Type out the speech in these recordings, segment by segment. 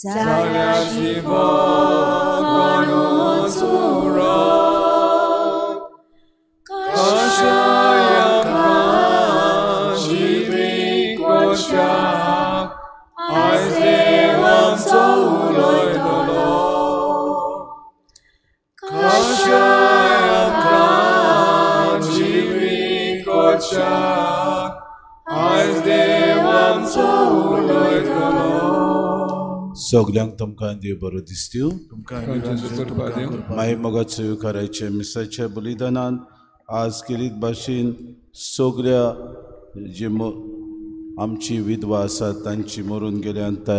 जाल्याची वणुचुरो कशायका जिवीक वर्षाक आयज देवाचो उलयतलो कशायका जिवीक वर्षाक आयज देवाचो उलयतलो सगळ्यांक तुमकां देव बरो दिसत्यो माय मोगाचो करायचे मिसाच्या बलिदानान आज केलीत भाशेन सगळ्या जी आमची विधवा आसात तांची मरून गेल्यांत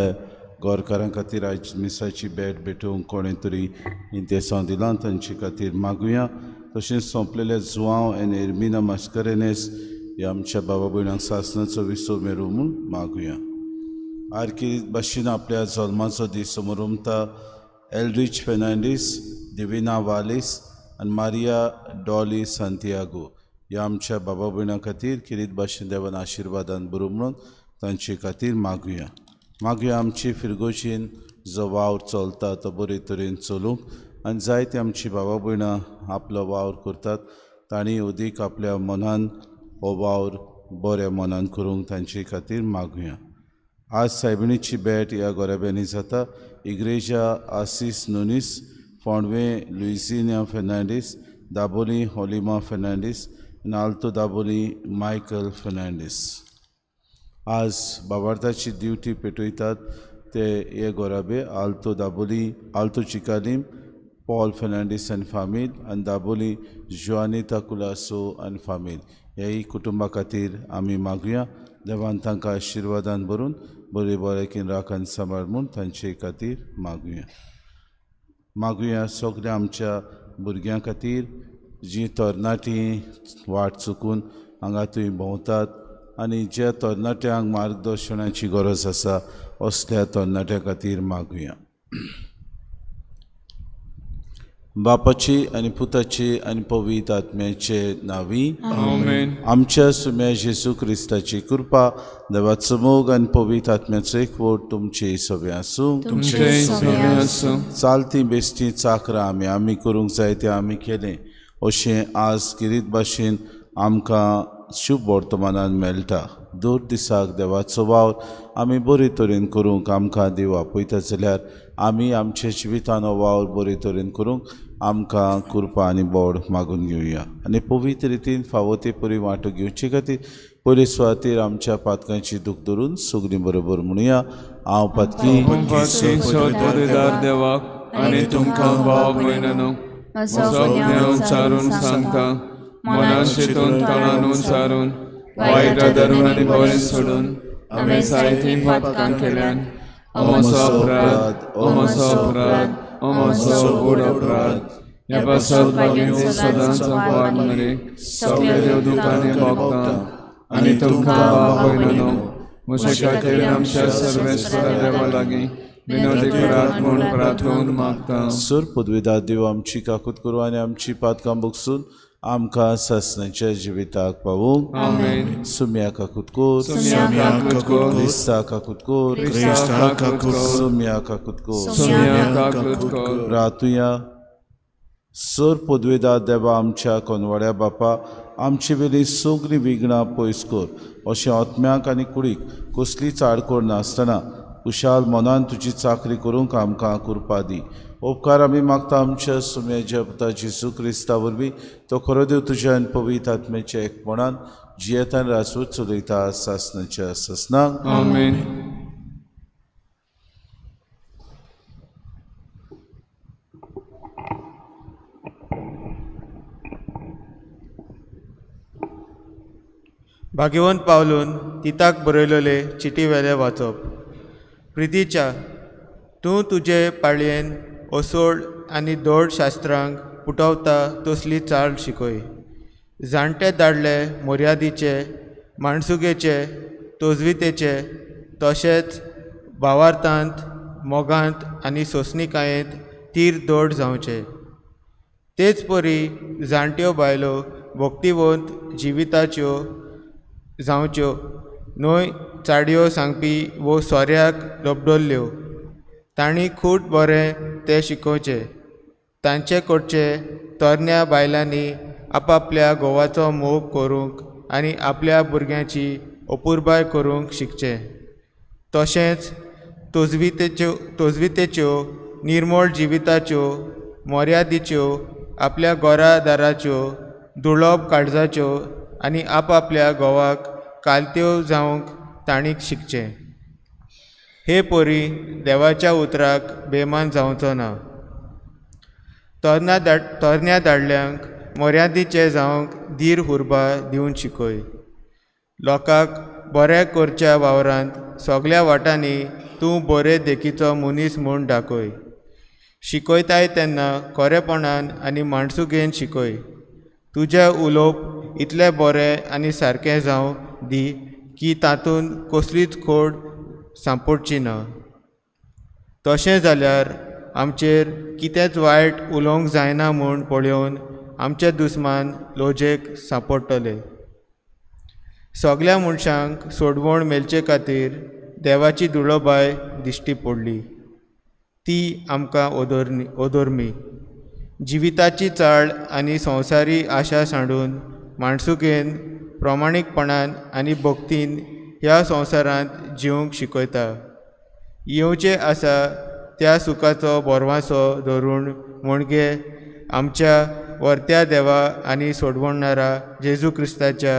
गोरकारां खातीर आयज मिसाची भेट भेटूंक कोणें तरी इंतेसांव दिलां तांचे खातीर मागुया तशेंच सोंपलेले जुआंव एन एर्मिना मास्करेनेस ह्या आमच्या बाबा भयणांक सासणाचो विसो मेरूं म्हूण मागुया आरकी भाशेन आपल्या जल्माचो दीस समोर उमता एल्ड्रिच फेर्नांडीस दिविना वालिस आनी मारिया डॉली सांतियागो ह्या आमच्या बाबा भयणां खातीर किरीत भाशेन देवान आशिर्वादान बरो म्हणून तांचे खातीर मागुया आमची फिरगोशीन जो वावर चलता तो बरे तरेन चलूंक आनी जायते आमची बाबा भयणां आपलो वावर करतात तांणी अदीक आपल्या मनान हो वावर बऱ्या मनान करूंक तांचे खातीर मागुया आज सायबिणीची भेट ह्या गोरेब्यांनी जाता इग्रेजा आसीस नुनीस फोंडवे लुइसिना फेर्नांडीस दाबोली होलिमा फेर्नांडीस आल्तो दाबोली मायकल फेर्नांडीस आज बाबार्थाची ड्युटी पेटयतात ते हे गोराबे आल्तो चिकालीम पॉल फेर्नांडीस आनी फामील आनी दाबोली जुआनिता कुलासो आनी फामील ह्याय कुटुंबा खातीर आमी मागुया देवान तांकां आशिर्वादान भरून बरे बरेकीन राखण सांबाळ म्हूण तांचे खातीर मागुया सगळ्या आमच्या भुरग्यां खातीर जीं तरणाटीं वाट चुकून हांगा थंय भोंवतात आनी ज्या तरणाट्यांक मार्गदर्शनाची गरज आसा असल्या तरणाट्यां खातीर मागुया बापाची आनी पुताची आनी पवित्र आत्म्याचे नांवी आमेन आमच्या सुम्या जेजू क्रिस्ताची कृपा देवाचो मोग आनी पवित्र आत्म्याचो एकवट तुमचे सगळे आसूं चालती बेश्टी चाकरां आमी करूंक जाय तें आमी केलें अशें आज किरीत भाशेन आमकां शुभ वर्तमानान मेळटा दर दिसाक देवाचो वावर आमी बरे तरेन करूंक आमकां देव आपयता जाल्यार आमी आमच्या जिवितान हो वावर बरे तरेन करूंक आमकां कृपा आनी बोड मागून घेवया आनी पवित्र रितीन फावो ते परी वांटो घेवचे खातीर पयले सुवातेर आमच्या पातकांची दूख धरून सगळीं बरोबर म्हणुया हांव पातकी देवाक आनी तुमकां भाव भयणानो चारून सांगता मनान चिंतून तणान चारून वायट धरून आनी बरें सोडून हांवें जायतीं पातकां केल्यान अमोचो अपराध अमोचो गूढ अपराध ह्या पासत बागेन सदांच वाड मरे सगळ्या देवदूतांनी भोगता आनी तुमकां भाव भयणानो म्हजे खातीर आमच्या सर्वेस्परा देवा लागीं विनोदी करात म्हूण प्रार्थून मागता सुर पदवीदार देव आमची काकूत करूं आनी आमची पातकां भोगसून आमकां सासणाच्या जिविताक पावूंक आमेन सुम्या काकूत कोर क्रिस्ता काकूत कोर सुम्या काकूत कोर रातुया सर पदवीदार देवा आमच्या कोनवाड्या बापा आमची वेली सगळीं विघ्नां पयस कर अशें आत्म्याक आनी कुडीक कसलीच आडकोड नासतना खुशाल मनान तुजी चाकरी करूंक आमकां कृपा दी उपकार आमी मागता आमच्या सुम्याच्या पुता जेजू क्रिस्ता वरवीं तो खरो देव तुज्या आनी पवित्र आत्म्याच्या एकपणान जियेतान राजवट चलयता सासणाच्या ससनाक आमेन भाग्यवंत पावलून तिताक बरयलेले चिटी वेले वाचप प्रितीच्या तूं तुजे पाळयेन ओसोड आनी दोड शास्त्रांक पुटवता तसली चाल शिकय जाणटे दादले मर्यादेचे माणसुगेचे तोजवितेचे तशेंच भावार्थांत मोगांत आनी सोंसणिकायेंत तीर दोड जावचे तेच परी जाणट्यो बायलो भक्तिवंत जिविताच्यो जावच्यो न्हय चाडयो सांगपी वो सोऱ्याक लबडल्ल्यो तांणी खूब बरें तें शिकोवचें. तांचे कडचे तरण्या बायलांनी आपापल्या घोवाचो मोग करूंक आनी आपल्या भुरग्यांची अपुरबाय करूंक शिकचें. तशेंच तोजवितेच्यो निर्मळ जिविताच्यो मर्यादेच्यो आपल्या घोरादाराच्यो दुळोब काळजाच्यो आनी आपापल्या घोवाक कालत्यो जावंक तांणी शिकचें. हे पोरी देवाच्या उतराक बेमान जावचो ना. तरण्या दादल्यांक मर्यादेचे जावंक धीर उर्बा दिवन शिकय. लोकांक बरें करच्या वावरांत सगल्या वाटांनी तूं बरे देखीचो मनीस म्हूण दाखय. शिकयताय तेन्ना खरेपणान आनी माणसुगेन शिकय. तुजें उलोवप इतलें बरें आनी सारकें जावं दी की तातूंत कसलीच खोड सांपडची ना. तशें जाल्यार आमचेर कितेंच वायट उलोवंक जायना म्हूण पळयोवन आमचे दुस्मान लोजेक सांपडटले. सगल्या मनशांक सोडवण मेलचे खातीर देवाची दुळोबाय दिश्टी पडली. ती आमकां ओदोरमी. जिविताची चाळ आनी संवसारी आशा सांडून माणसुगेन प्रामाणीकपणान आनी भक्तीन ह्या संवसारांत जिवंक शिकयता. येवचें आसा त्या सुखाचो बोरवांसो धरून म्हणगे आमच्या वर्त्या देवा आनी सोडवणारा जेजू क्रिस्ताच्या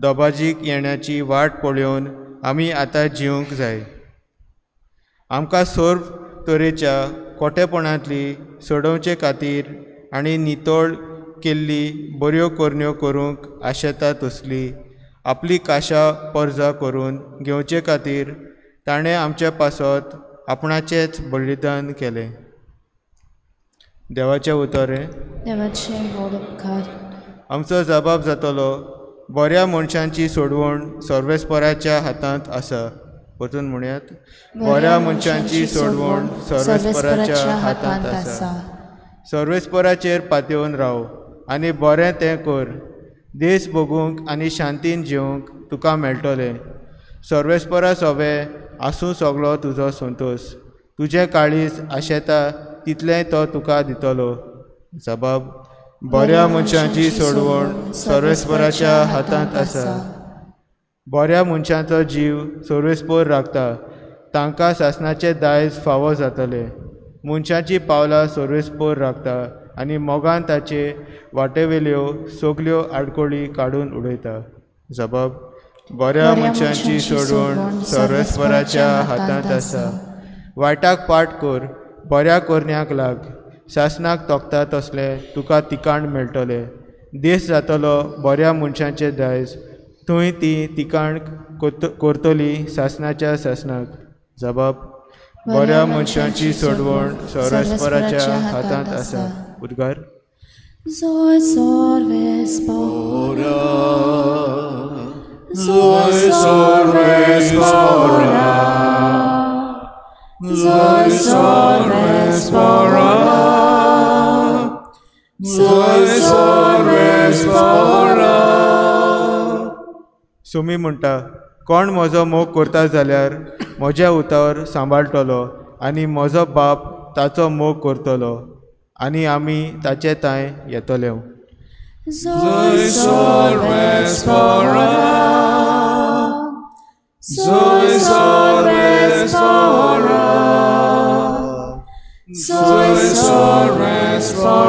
दोबाजीक येण्याची वाट पळोवन आमी आतां जिवंक जाय. आमकां सर्व तरेच्या खोटेपणांतली सोडोवचे खातीर आनी नितळ केल्ली बऱ्यो करण्यो करूंक आशेता तसली आपली काशा पर्जा करून घेवचे खातीर ताणें आमच्या पासत आपणाचेंच बलिदान केलें. देवाचें उतरें. आमचो जबाब जातलो बऱ्या मनशांची सोडवण सर्वेस्पराच्या हातांत आसा. परतून म्हणयात बऱ्या मनशांची सोडवण सर्वेस्पराच्या हातांत आसा. सर्वेस्पराचेर पातयेवन राव आनी बरें तें कर. देश भोगूंक आनी शांतीन जिवंक तुका मेळटलें. सर्वेस्परा सोबे आसूं सगलो तुजो संतोश. तुजें काळीज आशेता तितलेंय तो तुका दितलो. जबाब बऱ्या मनशांची सोडवण सर्वेस्पराच्या हातांत आसा. बऱ्या मनशांचो जीव सर्वेस्पर राखता. तांकां शासनाचें दायज फावो जातलें. मनशांची पावलां सर्वेस्पर राखता आनी मोगान ताचे वाटेवेल्यो सगल्यो आडकोळी काडून उडयता. जबाब बऱ्या मनशांची सोडवण सर्वेस्पराच्या हातांत आसा. वायटाक पाट कर, बऱ्या करण्याक लाग. शासनाक तोखता तसलें तुका तिकाण मेळटलें. देश जातलो बऱ्या मनशांचें दायज. थंय ती तिकाण करतली शासनाच्या शासनाक. जबाब बऱ्या मनशांची सोडवण सर्वेस्पराच्या हातांत आसा. उद्गार. Zoe sorvespora, Zoe sorvespora, Zoe sorvespora, Zoe sorvespora. Sumi म्हणटा कोण म्हजो मोग करता जाल्यार म्हज्या उतावर सांबाळटलो आनी म्हजो बाप ताचो मोग करतलो आनी आमी ताचे तांय येतले. Zoe sorvespora, Zoe sorvespora, Zoe sorvespora,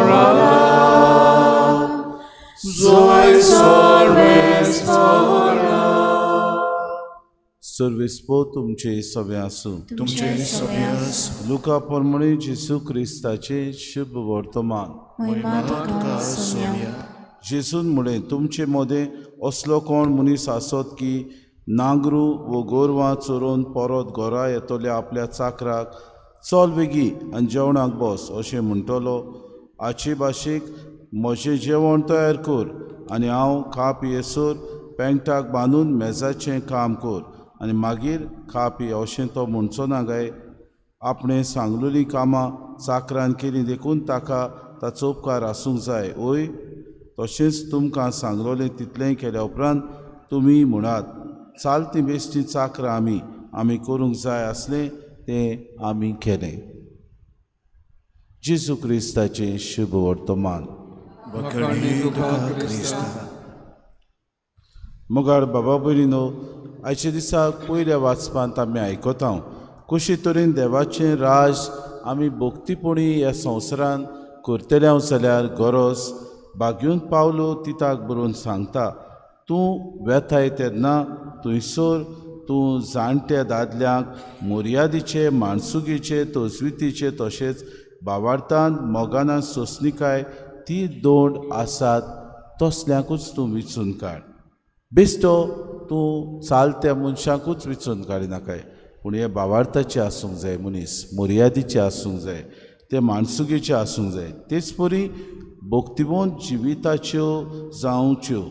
Zoe sorvespora. सर्वेस्पो तुमचे सवे आसूं. तुमचे सवे आसूं. लुका प्रमाणे जेसू क्रिस्ताचे शुभ वर्तमान. महिमा तुका सोम्या. जेसून म्हळें तुमचे मदें असलो कोण मनीस आसत की नांगरू वो गोरवां चोरून परत घरा येतल्या आपल्या चाकराक चल बेगी आनी जेवणाक बस अशें म्हणटलो. आचे भाशेक म्हजें जेवण तयार कर आनी हांव खा पियेसर पेंगटाक बांदून मेजाचें काम कर आनी मागीर खा पी अशें तो म्हणचो ना काय. आपणें सांगलेलीं कामां चाकरान केलीं देखून ताका ताचो उपकार आसूंक जाय. ओय तशेंच तुमकां सांगलोलें तितलेंय केल्या उपरांत तुमी म्हणात चालतीं बेश्टीं चाकरां आमी करूंक जाय आसलें तें आमी केलें. जेजू क्रिस्ताचें शुभ वर्तमान. वखणी तुका क्रिस्ता. मोगाळ बाबा भयणीनो, आयच्या दिसाक पयल्या वाचपांत आमी आयकता कशे तरेन देवाचें राज आमी भोक्तीपणी ह्या संवसारान करतले जाल्यार गरज बागेवन पावलो तिताक बरोवन सांगता. तूं वेताय तेन्ना थंयसर तूं जाणट्या दादल्यांक मोर्यादेचे, माणसुगेचे, तोजवितीचे तशेंच भावार्थान मोगानां सोंसणीकाय ती दोंड आसात तसल्यांकूच तूं विचून काड. बेश्टो तूं चालत्या मनशाकूच विचून काडिनाकाय, पूण हे भावार्थाचे आसूंक जाय मनीस, मोर्यादेचे आसूंक जाय, ते माणसुगेचे आसूंक जाय. तेच परी भोक्तिमोन जिविताच्यो जावच्यो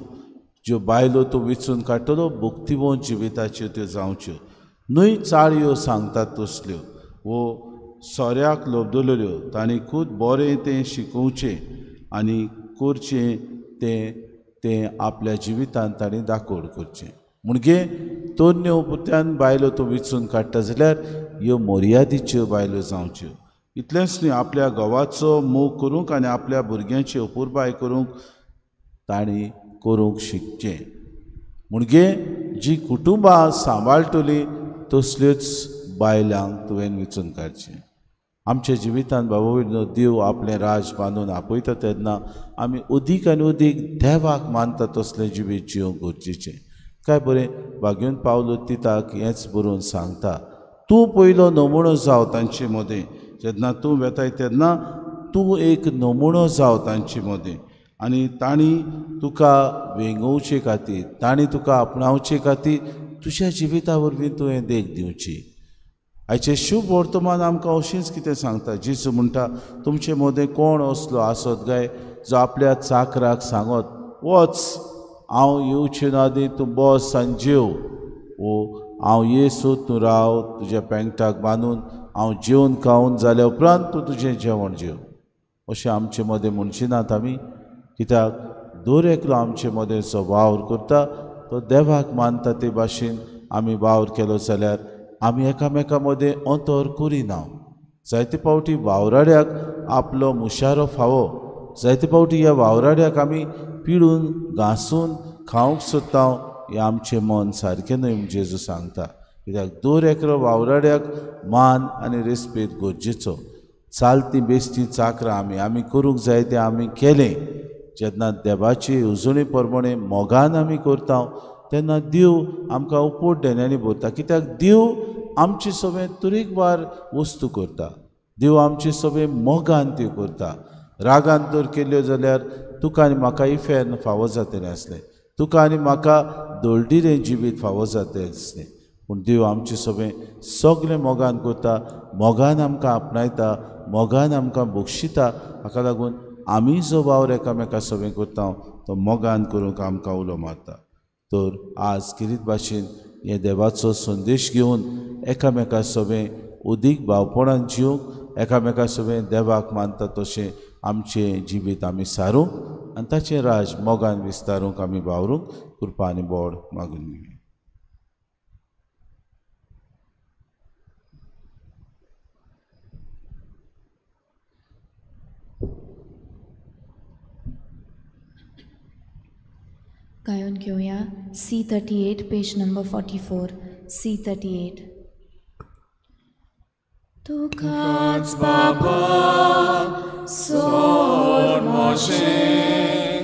ज्यो बायलो तूं विचून काडटलो, भोक्तिमोन जिविताच्यो त्यो जावच्यो. न्हय चाळयो सांगतात तसल्यो वो सोऱ्याक लोबदलेल्यो तांणी खूब बरें तें शिकोवचें आनी करचें तें आपल्या जिवितांत तांणी दाखोवड करचें. म्हणजे तोन्यो पुत्यान बायलो तूं विचून काडटा जाल्यार ह्यो मोर्यादेच्यो बायलो जावच्यो. इतलेंच न्ही, आपल्या घोवाचो मोग करूंक आनी आपल्या भुरग्यांची अपुरबाय करूंक तांणी करूंक शिकचें. म्हणजे जी कुटुंबां सांबाळटली तसल्योच बायलांक तुवें विचून काडचें. आमच्या जिवितांत बाबा भयणीनो, देव आपलें राज बांदून आपयता तेन्ना आमी अदीक आनी अदीक देवाक मानता तसलें जिवीत जिवंक गरजेचें. काय बरें वागून पावलो तिताक हेंच बरोवन सांगता. तूं पयलो नमुणो जाव तांचे मदें. जेन्ना तूं वेताय तेन्ना तूं एक नमुणो जाव तांचे मदें आनी तांणी तुका वेंगोवचे खातीर, तांणी तुका आपणावचे खातीर तुज्या जिविता वरवीं तुवें देख दिवची. आयचें शुभ वर्तमान आमकां अशेंच कितें सांगता. जेजू म्हणटा, तुमचे मदें कोण असलो आसत काय जो आपल्या चाकराक सांगत, वच, हांव येवचे आदीं तूं बस आनी जेव, वो हांव येसो तूं राव तुज्या पेंगटाक बांदून, हांव जेवन खावन जाल्या उपरांत तूं तुजें जेवण जेव. अशें आमचे मदें म्हणची नात आमी. कित्याक दर एकलो आमचे मदें जो वावर करता तो देवाक मानता ते भाशेन आमी वावर केलो जाल्यार आमी एकामेका मदें अंतर करिना. जायते पावटी वावराड्याक आपलो मुशारो फावो, जायते पावटी ह्या वावराड्याक आमी पिळून घांसून खावंक सोदता. हें आमचें मन सारकें न्हय म्हूण जेजू सांगता. कित्याक दर एकलो वावराड्याक मान आनी रेस्पेद गरजेचो. चालती बेश्टी चाकरां आमी करूंक जाय तें आमी केलें. जेन्ना देवाची उजवणी प्रमाणे मोगान आमी करता तेन्ना देव आमकां उपोट देण्यांनी भरता. कित्याक देव आमचे सगळें तरेकवार वस्तू करता. देव आमचे सगळें मोगान त्यो करता. रागान तर केल्यो जाल्यार तुका आनी म्हाका इफेन फावो जातलें आसलें, तुका आनी म्हाका दळदिरें जिवीत फावो जातलें आसलें. पूण देव आमचें सगळें मोगान करता, मोगान आमकां आपणायता, मोगान आमकां बक्षिता. हाका लागून आमी जो वावर एकामेका सगळें करता तो मोगान करूंक आमकां उलो मारता. तर आज किरीत भाशेन हे देवाचो संदेश घेवन एकामेका सगळें अदीक भावपणान जिवंक, एकामेका सगळें देवाक मानता तशें आमचें जिवीत आमी सारूंक आनी ताचें राज मोगान विस्तारूंक आमी वावरूंक कृपा आनी बोड मागून घेवया. गायन घेऊया C38 पेज नंबर 44. C38. तुकाच बाबा सोर मोशें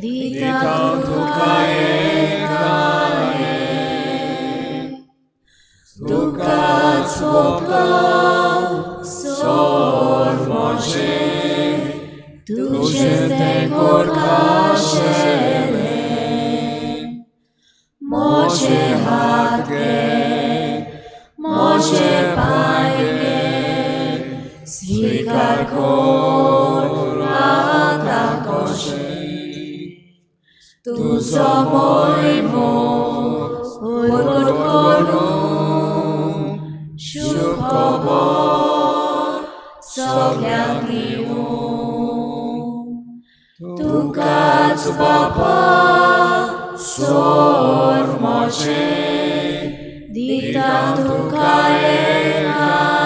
दिता तुका एकाये, तुकाच बाबा सोर मोशें तुजें तें कोरकाशें मोशे हात घे, मोशे पाय घे, स्वीकार कर आता कशें तुजो मोहिमो उरगूट करून शुभ खबर सगळ्यांक दिवूं. तुकाच बाबा सोर मोशें दिता तुका एकाये,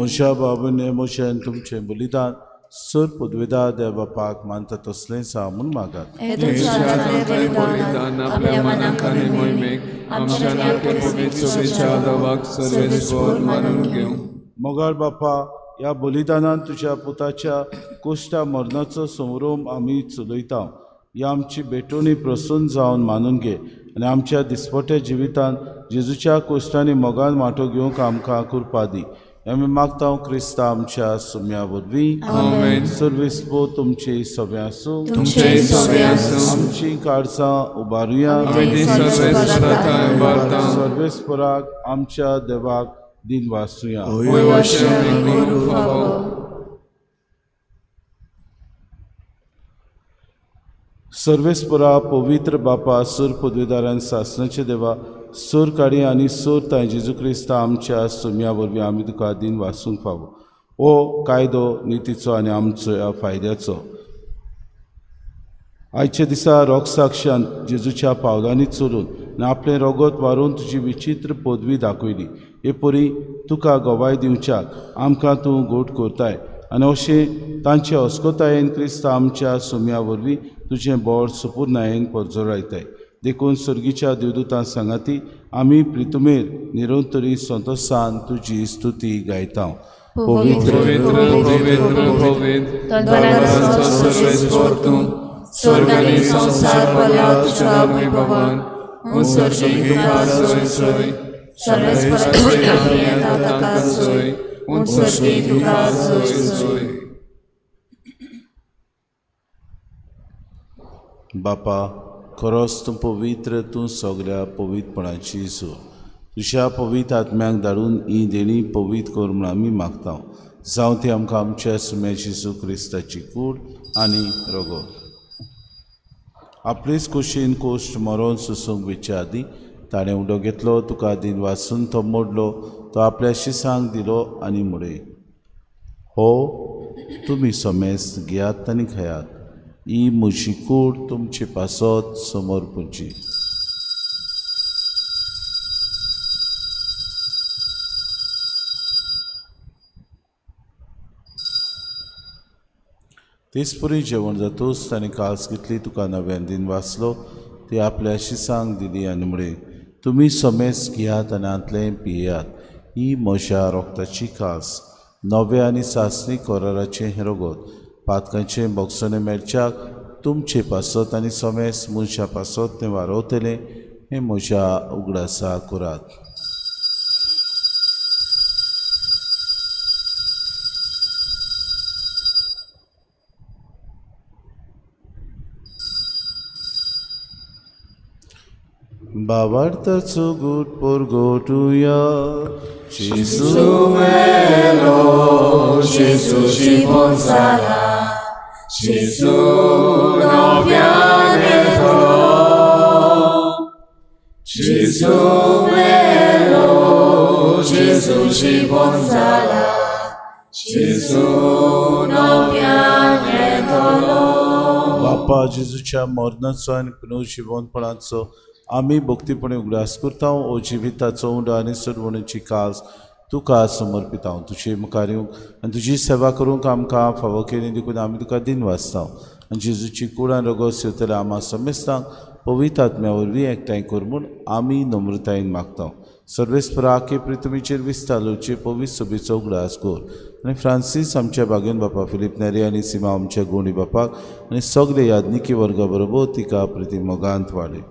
म्हज्या बाबूने मोशेन तुमचें बलिदान सर पदवेदार देव बापाक मानता तसलें सा म्हूण मागात. हे तुमच्या आत्म्याचें बलिदान आपल्या मनाक आनी मोहिमेक आमच्या नाटके पवित्र सुवेच्या देवाक सर्वेस्वर मानून घेवं. मोगाळ बापा, ह्या बलिदानान तुज्या पुताच्या कोश्टा मरणाचो समारोप आमी चलयता. ही आमची बेटोणी प्रसन्न जावन मानून घे आनी आमच्या दिसपट्या जिवितान जेजूच्या कोश्टांनी मोगान वांटो घेवंक आमकां कृपा दी. आमी मागता क्रिस्ता आमच्या सुम्या वरवीं. आमेन. सर्वेस्पो तुमची सव्या आसूं. तुमचे सवे आसूं. आमची काळजां उबारुया. आमी सर्वेस्पराक उबारता. सर्वेस्पराक आमच्या देवाक दिन वासूया. वैवशेन करून फावो. सर्वेस्परा पवित्र बापा सर पदवीदारान सासणाचे देवा सर काडी आनी सर ताय जेजू क्रिस्ता आमच्या सुम्या वरवीं आमी तुका दिन वासूंक फावो. हो कायदो नितीचो आनी आमच्या फायद्याचो. आयच्या दिसा रोग साक्षांत जेजूच्या पावलांनी चलून आनी आपलें रोगोत वारून तुजी विचित्र पदवी दाखयली. हे परी तुका गोवाय दिवच्याक आमकां तूं गोट करताय आनी अशें तांचे अस्कोतायेन क्रिस्ता आमच्या सुम्या वरवीं तुजें बोड सुपूर्णायेन परजोरायताय. देखून सर्गीच्या देवदूतां सांगाती आमी प्रितुमेर निरंतरी संतोषान तुजी स्तुती गायता. पवित्र पवित्र पवित्र धर्माचो सर्वेस्वर तूं स्वर्ग आनी संसार भरला तुज्या वैभवान. उत्सर्जीक तुका सोय सोय सर्वेस्पराचे आमी येता ताका सोय. उत्सर्जीक तुका सोय सोय. बापा, खरोच तूं पवित्र, तूं सगळ्या पवित्रपणाची सोय. तुज्या पवित्र आत्म्याक धाडून ही देणी पवित्र कर म्हूण आमी मागता. जावं ती आमकां आमच्या सुम्या जेजू क्रिस्ताची कूड आनी रगत. आपलेच खोशेन कोश्ट मरोन सुसूंक वेच्या आदीं ताणें उडो घेतलो, तुका दिन वाचून तो मोडलो, तो आपल्या शिसांक दिलो आनी मुडे. हो तुमी सोमेस घेयात आनी खायात. ही म्हजी कूड तुमचे पासत समोर पुंजी. तेच परी जेवण जातूच ताणें कास घेतली, तुका नव्यान दिन वाचलो, ती आपल्या शिसांक दिली आनी म्हळे, तुमी सोमेस घेयात आनी आंतलें पियेयात. ही म्हज्या रोगताची कास, नवे आनी सासणी कोराराचें हें रगत. पातकांचें बोगसोने मेळच्याक तुमचे पासत आनी सोमेस मनशा पासत तें वारोवतलें. हें म्हज्या उगडासा करात. बावार्थाचो गोट पोरगोटुया. Gesù melo, Gesù ci consala, Gesù non viene troppo. Gesù melo, Gesù ci consala, Gesù non viene troppo. बापा जेजूच्या मरणाचो आनी पुनर्जिवनपणाचो आमी भक्तीपणे उगडास करता. ओ जिविताचो उंड आनी सर्वणीची कास तुका समर्पिता. तुजे मुखार येवंक आनी तुजी सेवा करूंक आमकां फावो केली देखून आमी तुका दिन वाचता. आनी जेजूची कूड आनी रगत सेवतले आम्हा समेस्तांक पवित्र आत्म्या वरवीं एकठांय कर म्हूण आमी नम्रतायेन मागता. सर्वेस्पराके प्रितमेचेर विस्तारलोचे पवित्र सभेचो उगडास कर. आनी फ्रांसीस आमच्या बागेन बापा, फिलीप नेरी आनी सिमा आमच्या गोंडी बापाक आनी सगळे यादनिकी वर्गा बरोबर तिका प्रिती मोगांत वाडय.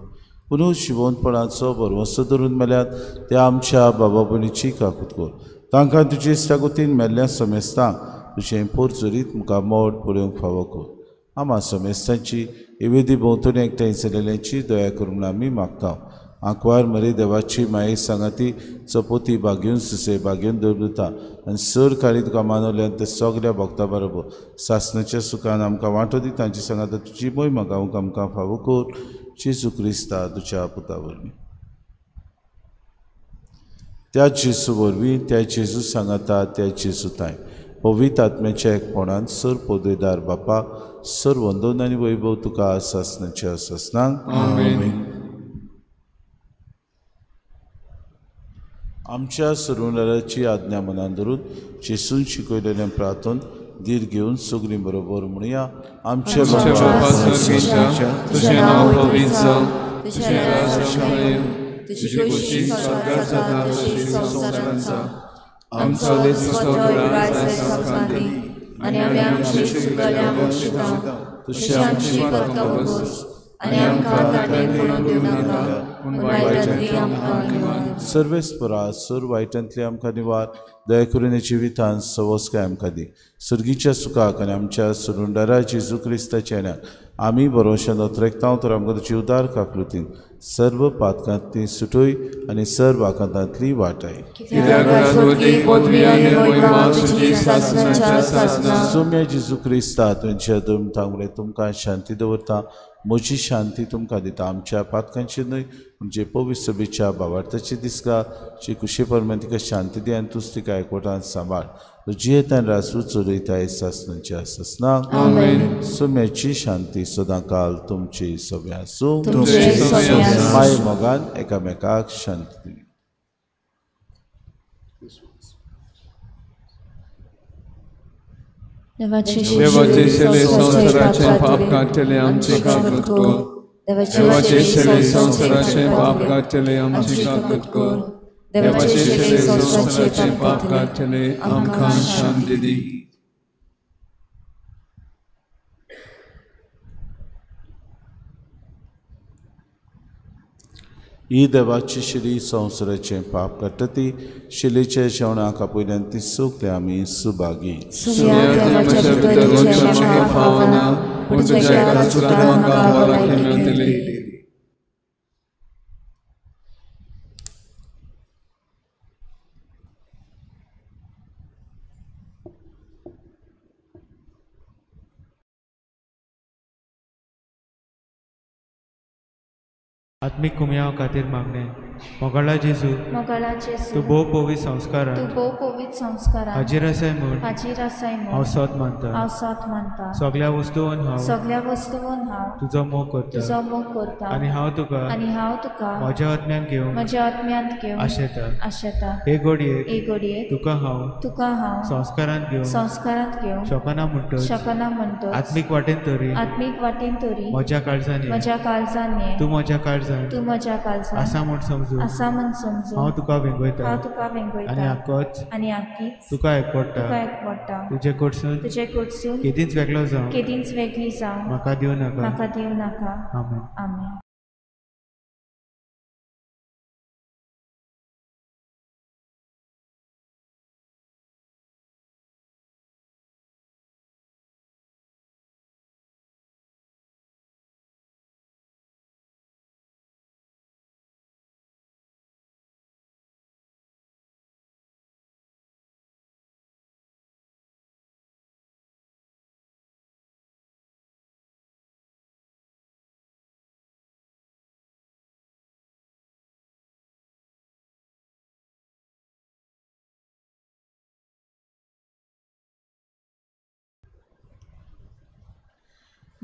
पुनू शिवणपणाचो बरवंसो धरून मेल्यात ते आमच्या बाबा भयणीची काकूत कर. तांकां तुजे इश्टागतीन मेल्ल्या समेस्तांक तुजें पोरचोरीत मुखार मोड पळोवंक फावो कर. आम्हा समेस्तांची एवेदी भोंवतणी एकठांय जालेल्यांची दया करून आमी मागता. आंकवार मरे देवाची माये सांगाती चपोती बागेवन सुसे बागेवन दवरता आनी सर काळी तुका मानवल्यान ते सगळ्या भक्तां बरोबर सासणाच्या सुखान आमकां वांटो दी. तांची सांगाता तुजी मोहीम गावंक आमकां फावो कर. जेजू क्रिस्ता तुज्या पुता वरवीं. त्या जेजू वरवीं, त्या जेजू सांगाता, त्या जेजू ताय पवित्र आत्म्याच्या एकपणान सर पदवेदार बापा, सर वंदन आनी वैभव तुका सासणाच्या सासणांक. आमेन. आमच्या सुरुंडाराची आज्ञा मनान धरून जेसून शिकयलेलें प्रार्थन धीर घेवन सगळीं बरोबर म्हणया. आमचे बापा स्वर्गीच्या, तुझें नांव पवित्र जावं, तुझें राज्य येवं, तुजी खुशी स्वर्गांत जाता तशी संवसारांत जावं. आमचो दिसतो राज आमकां दी, आनी आमी आमची चुकलेल्यांक बक्षिता, तशी आमची बदकावूस, आनी आमकां तांतयात पडूंक दिवं नाका, पूण वायटांतली आमकां निवार. सर्वेस्परा सूर वायटांतली आमकां निवार, दया करून जिवितांत सवस्काय आमकां दी. सुर्गीच्या सुखाक आनी आमच्या सुरुंडारा जेजू क्रिस्ताच्या येण्याक आमी बरोवशें दोतरेकतांव तर आमकां तुजी उदार काकलुतीन सर्व पातकांतली सुटोय आनी सर्व आकांतांतली वाटाय. सोम्या जेजू क्रिस्ता तुमच्या दुमतांगले तुमकां शांती दवरता, म्हजी शांती तुमकां दिता. आमच्या पातकांची न्हय म्हणजे पवित्र सभेच्या भावार्थाची दिसगा जी कुशे परमेन तिका शांती दी आनी तुज तिका एकवटान सांबाळ. तुजी येतान रासू चलयताय सासणाच्या सासणाक. सोम्याची शांती सदां काल तुमची सभे आसूं. माय मोगान एकामेकाक शांती दी. देवाचे शेले संवसाराचे पाप काडटले आमची काकूत कर. देवाचे शेले संवसाराचे पाप काडटले आमची काकूत कर. देवाचे शेले संवसाराचे पाप काडटले आमकां शांती दी. ही देवाची शिली संवसाराचे पाप काडटा ती शिलेच्या जेवणाक आपयल्यान ती सोगले आमी सुभागी. आत्मिक कुमयाव खातीर मागणे. मोगाळा जेजू, तू भोव पवित्र संस्कारांत हाजीर आसाय म्हूण हांव सत मानता. सगळ्या वस्तूंत हांव तुजो मोग करता आनी हांव तुका म्हज्या आत्म्यान घेवन आशेता. हे घडये तुका हांव संस्कारांत घेवन शकना म्हणटच आत्मीक वाटेन तरी म्हज्या काळजांनी तूं म्हज्या काळजांत आसा म्हूण समजून हांव तुका वेंगयता आनी आख्खीच तुका एकवडटा. तुजे कडसून केदींच वेगळो जावं म्हाका दिवं नाका. आमेन.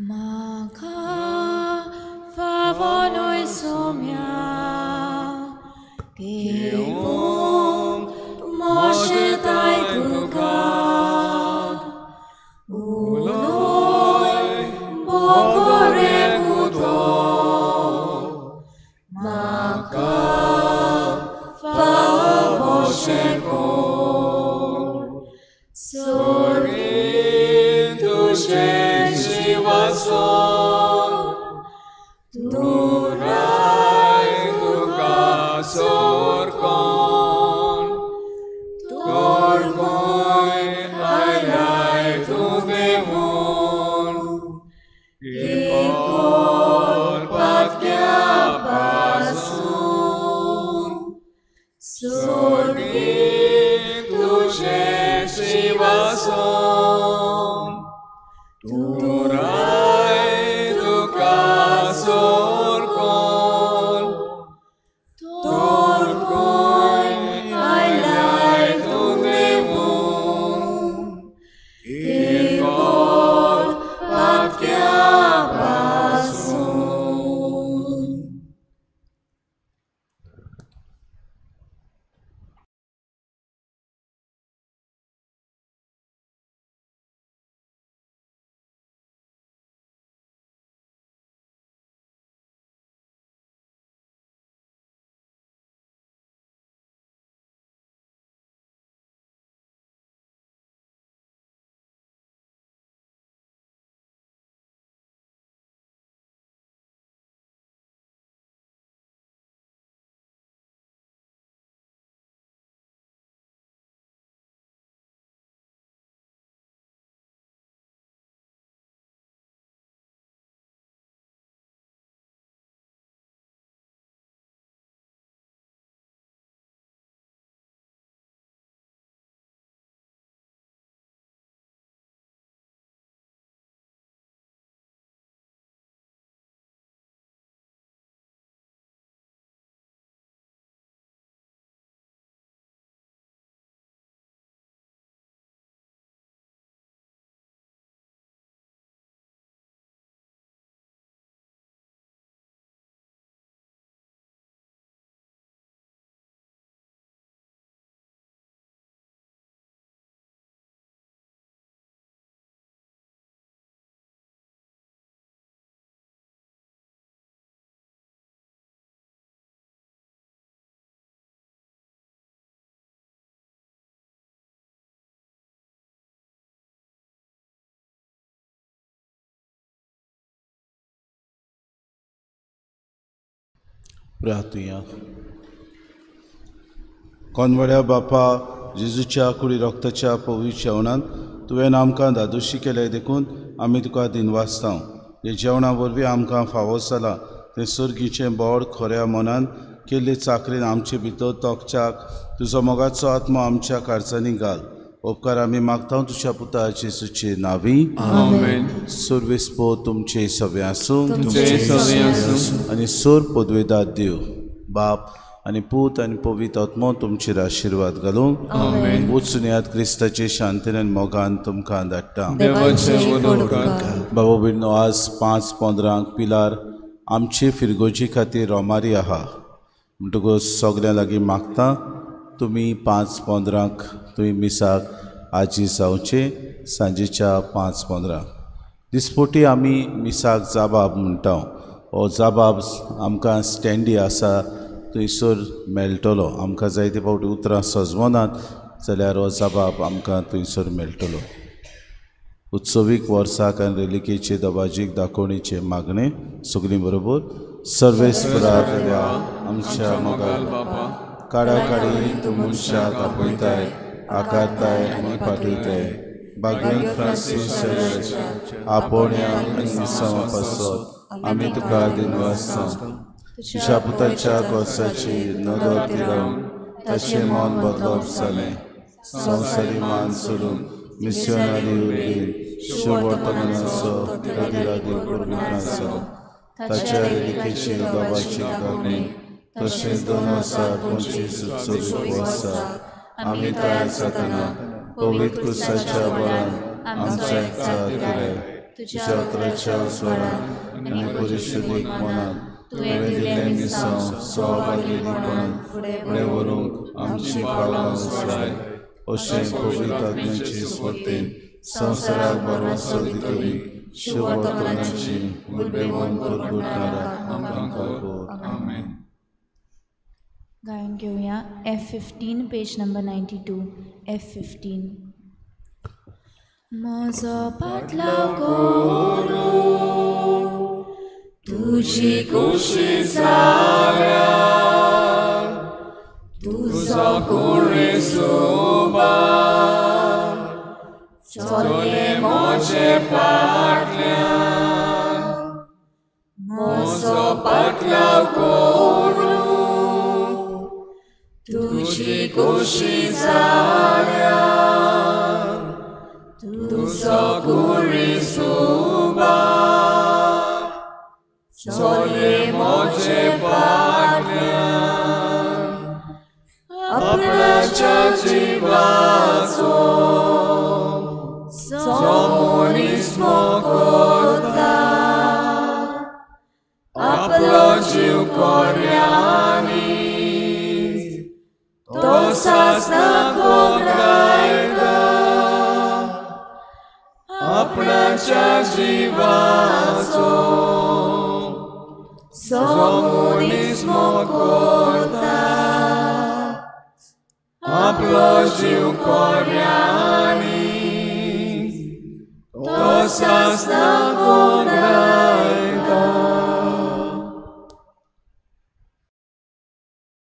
Maka favonoi somia Kevom Moshe tai tuka Uloi Bogore kuto Maka favoshe kon Sorin tushe Durai tuka sorkon, torkoi ailai tu devon, ikol patkia pasun, sorgi tuje shivason, Durai tuka sorkon, torkoi ailai tu devon, ikol patkia pasun. प्रार्थुया. कोनवड्या बापा जेजूच्या कुडी रक्ताच्या पवित्र जेवणांत तुवें आमकां दादोशी केले देखून आमी तुका दिनवासता. हे जेवणा वरवीं आमकां फावो जाला तें सर्गीचें बोड खऱ्या मनान केल्ले चाकरेन आमचे भितर तोखच्याक तुजो मोगाचो आत्मा आमच्या कारचांनी घाल. उपकार आमी मागता तुज्या पुताचे सुचे नावी. आमेन. सर्वेस्पो तुमचे सवे आसूं तुमचे सवे आसूं आनी सोर पदवेदार देव बाप आनी पूत आनी पवित्र आत्मो तुमचेर आशिर्वाद घालूं. आमेन. वचून यात क्रिस्ताचे शांतीन आनी मोगान तुमकां धाडटा. देवाचे वदोकार. बाबा बिडनो आज 5:15 पिलार आमचे फिरगोजी खातीर रोमारी आहा म्हणटकूच सगळ्यां लागीं मागता तुमी 5:15 तुमी मिसाक आजी जावचे सांजेच्या 5:15 दिसपोटी आमी मिसाक जाबाब म्हणटा. हो जाबाब आमकां स्टँडी आसा थंयसर मेळटलो. आमकां जायते फावटी उतरां सजवनात जाल्यार हो जाबाब आमकां थंयसर मेळटलो. उत्सवीक वर्साक आनी रेलिकेचे दबाजीक दाखोवणेचे मागणे सगळीं बरोबर. सर्वेस्परा देवा आमच्या मोगाल बापा काडाकाडी तूं मनशाक आपयताय आकारताय आनी पाठयताय. भाग्यवान फ्रांसीस आपोवण्या आनी मिसांव पासत आमी तुका दिनवासता. तुज्या पुताच्या कोर्साची नदर तिरावन ताचें मन बदलप जालें. संवसारी मान सोडून मिस्योनारी उबीन शुभ वर्तमानाचो रादी प्रभुत्वाचो ताच्या रेलिकेची बाबाची कागणी तशेंच 2025 वर्सा आमी तयार जातना पवित्र क्रुसाच्या बळान आमच्या खातीर तुज्या उतराच्या स्वरान आनी परिशुद्धीक मनान तुवें दिल्लें मिसांव सहभागीपणान फुडें व्हरूंक आमची पावलां उजळाय. अशें पवित्र आत्म्याचे स्फूर्तेन संवसाराक बरो दितली शुभ वर्तमानाची मुल्यवान परगुटणारा आमकां कर. आमेन. गायन घेऊया F15 पेज नंबर 92. F15. म्हजो पातलाव करूं तुजी कुशी जाल्या तुजो कुळे सोबा चले म्हजे फाटल्यान. म्हजो पातलाव करूं तुजी कुशी जाल्या तुजो कुळे सोबा चले म्हजे फाटल्यान. आपणाच्या जिवाचो मनीस करता आपलो जीव कोऱ्यांनी तो सासनाको गायता. आपणाच्या जिवाचो मनीस करता आपलो जीव कोऱ्यांनी तो सासनाको गायता.